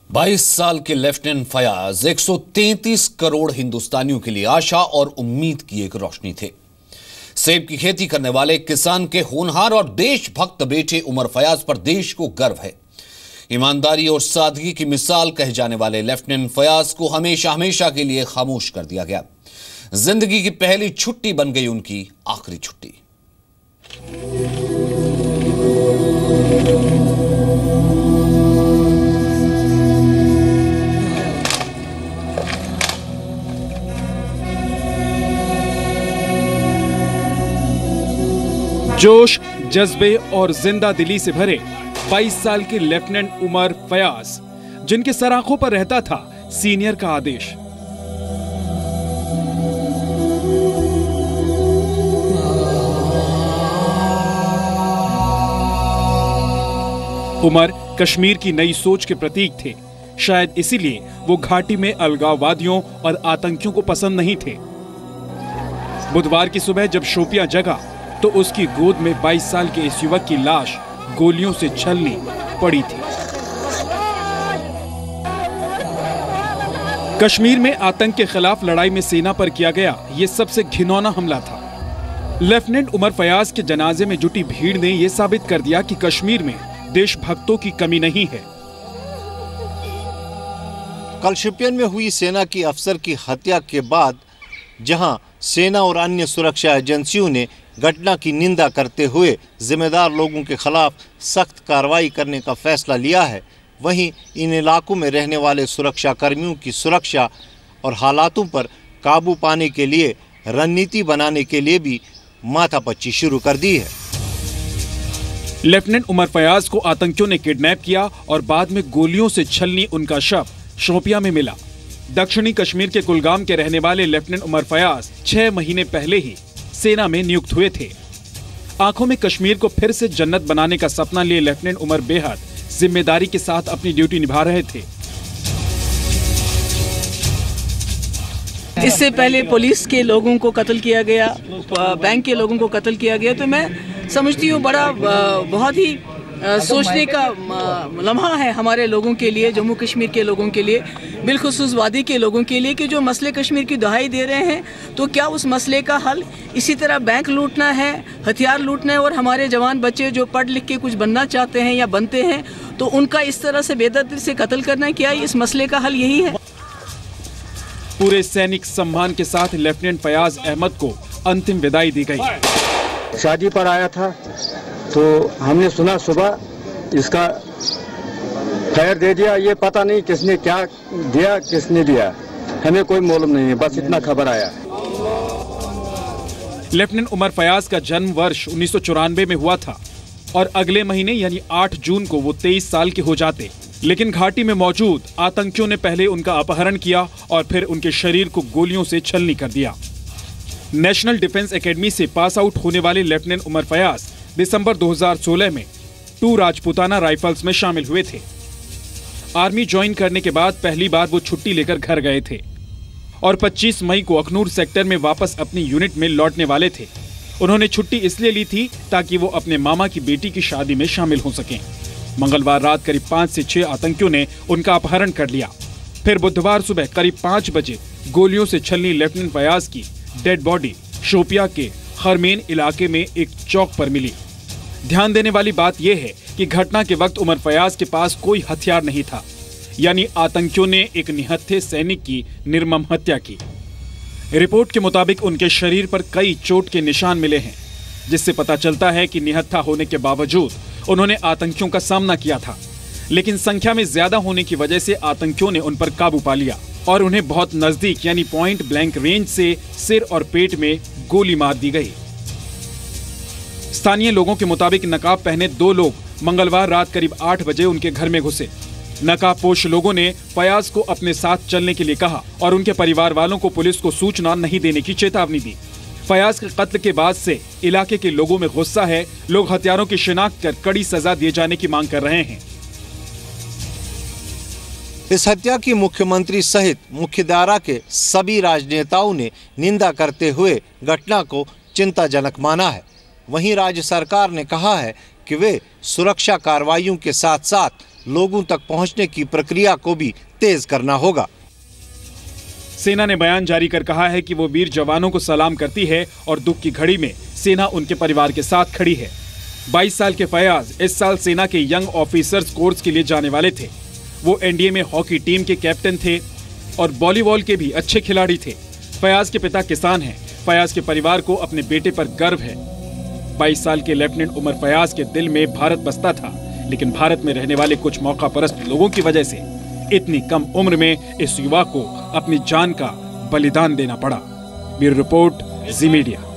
22 साल के लेफ्टिनेंट फयाज 133 करोड़ हिंदुस्तानियों के लिए आशा और उम्मीद की एक रोशनी थे। सेब की खेती करने वाले किसान के होनहार और देशभक्त बेटे उमर फयाज पर देश को गर्व है। ईमानदारी और सादगी की मिसाल कहे जाने वाले लेफ्टिनेंट फयाज को हमेशा हमेशा के लिए खामोश कर दिया गया। जिंदगी की पहली छुट्टी बन गई उनकी आखिरी छुट्टी। जोश, जज्बे और जिंदा दिली से भरे 22 साल के लेफ्टिनेंट उमर फयाज, जिनके सराखों पर रहता था सीनियर का आदेश। उमर कश्मीर की नई सोच के प्रतीक थे। शायद इसीलिए वो घाटी में अलगाववादियों और आतंकियों को पसंद नहीं थे। बुधवार की सुबह जब शोपियां जगा तो उसकी गोद में 22 साल के इस युवक की लाश गोलियों से छलनी पड़ी थी। कश्मीर में आतंक के खिलाफ लड़ाई में सेना पर किया गया ये सबसे घिनौना हमला था। लेफ्टिनेंट उमर फयाज के जनाजे में जुटी भीड़ ने यह साबित कर दिया कि कश्मीर में देशभक्तों की कमी नहीं है। कल शोपियान में हुई सेना की अफसर की हत्या के बाद जहां सेना और अन्य सुरक्षा एजेंसियों ने घटना की निंदा करते हुए जिम्मेदार लोगों के खिलाफ सख्त कार्रवाई करने का फैसला लिया है, वहीं इन इलाकों में रहने वाले सुरक्षा कर्मियों की सुरक्षा और हालातों पर काबू पाने के लिए रणनीति बनाने के लिए भी माथापच्ची शुरू कर दी है। लेफ्टिनेंट उमर फयाज को आतंकियों ने किडनैप किया और बाद में गोलियों से छलनी उनका शव शोपियां में मिला। दक्षिणी कश्मीर के कुलगाम के रहने वाले लेफ्टिनेंट उमर फयाज 6 महीने पहले ही सेना में नियुक्त हुए थे। आंखों में कश्मीर को फिर से जन्नत बनाने का सपना लिए लेफ्टिनेंट उमर बेहद जिम्मेदारी के साथ अपनी ड्यूटी निभा रहे थे। इससे पहले पुलिस के लोगों को कत्ल किया गया, बैंक के लोगों को कत्ल किया गया, तो मैं समझती हूँ बड़ा बहुत ही सोचने का लम्हा है हमारे लोगों के लिए, जम्मू कश्मीर के लोगों के लिए, बिलखुसूस वादी के लोगों के लिए, कि जो मसले कश्मीर की दुहाई दे रहे हैं, तो क्या उस मसले का हल इसी तरह बैंक लूटना है, हथियार लूटना है, और हमारे जवान बच्चे जो पढ़ लिख के कुछ बनना चाहते हैं या बनते हैं तो उनका इस तरह से बेदर्दी से कत्ल करना, क्या इस मसले का हल यही है? पूरे सैनिक सम्मान के साथ लेफ्टिनेंट फयाज अहमद को अंतिम विदाई दी गई। शादी पर आया था तो हमने सुना सुबह इसका फायर दे दिया। ये पता नहीं किसने क्या दिया, किसने दिया, हमें कोई मालूम नहीं है, बस इतना खबर आया। लेफ्टिनेंट उमर फयाज का जन्म वर्ष 1994 में हुआ था और अगले महीने यानी 8 जून को वो 23 साल के हो जाते। लेकिन घाटी में मौजूद आतंकियों ने पहले उनका अपहरण किया और फिर उनके शरीर को गोलियों से छलनी कर दिया। नेशनल डिफेंस एकेडमी से पास आउट होने वाले लेफ्टिनेंट उमर फयाज दिसंबर 2016 में 2 राजपूताना राइफल्स में शामिल हुए थे। आर्मी ज्वाइन करने के बाद पहली बार वो छुट्टी लेकर घर गए थे और 25 मई को अखनूर सेक्टर में वापस अपनी यूनिट में लौटने वाले थे। उन्होंने छुट्टी इसलिए ली थी ताकि वो अपने मामा की बेटी की शादी में शामिल हो सकें। मंगलवार रात करीब 5 से 6 आतंकियों ने उनका अपहरण कर लिया। फिर बुधवार सुबह करीब 5 बजे गोलियों से छलनी लेफ्टिनेंट फयाज की डेड बॉडी शोपिया के खरमेन इलाके में एक चौक पर मिली। ध्यान देने वाली बात यह है कि घटना के वक्त उमर फयाज के पास कोई हथियार नहीं था, यानी आतंकियों ने एक निहत्थे सैनिक की निर्मम हत्या की। रिपोर्ट के मुताबिक उनके शरीर पर कई चोट के निशान मिले हैं, जिससे पता चलता है कि निहत्था होने के बावजूद उन्होंने आतंकियों का सामना किया था। लेकिन संख्या में ज्यादा होने की वजह से आतंकियों ने उन पर काबू पा लिया और उन्हें बहुत नजदीक यानी पॉइंट ब्लैंक रेंज से सिर और पेट में गोली मार दी गई। स्थानीय लोगों के मुताबिक नकाब पहने 2 लोग मंगलवार रात करीब 8 बजे उनके घर में घुसे। नकाबपोश लोगों ने फयाज को अपने साथ चलने के लिए कहा और उनके परिवार वालों को पुलिस को सूचना नहीं देने की चेतावनी दी। फयाज के कत्ल के बाद से इलाके के लोगों में गुस्सा है। लोग हत्यारों की शिनाख्त कर कड़ी सजा दिए जाने की मांग कर रहे हैं। इस हत्या की मुख्यमंत्री सहित मुख्यधारा के सभी राजनेताओं ने निंदा करते हुए घटना को चिंताजनक माना है। वहीं राज्य सरकार ने कहा है कि वे सुरक्षा कार्रवाइयों के साथ साथ लोगों तक पहुंचने की प्रक्रिया को भी तेज करना होगा। सेना ने बयान जारी कर कहा है कि वो वीर जवानों को सलाम करती है और दुख की घड़ी में सेना उनके परिवार के साथ खड़ी है। 22 साल के फयाज इस साल सेना के यंग ऑफिसर्स कोर्स के लिए जाने वाले थे। वो एनडीए में हॉकी टीम के कैप्टन थे और वॉलीबॉल के भी अच्छे खिलाड़ी थे। फयाज के पिता किसान हैं। फयाज के परिवार को अपने बेटे पर गर्व है। 22 साल के लेफ्टिनेंट उमर फयाज के दिल में भारत बसता था, लेकिन भारत में रहने वाले कुछ मौका परस्त लोगों की वजह से इतनी कम उम्र में इस युवा को अपनी जान का बलिदान देना पड़ा। ब्यूरो रिपोर्ट, जी मीडिया।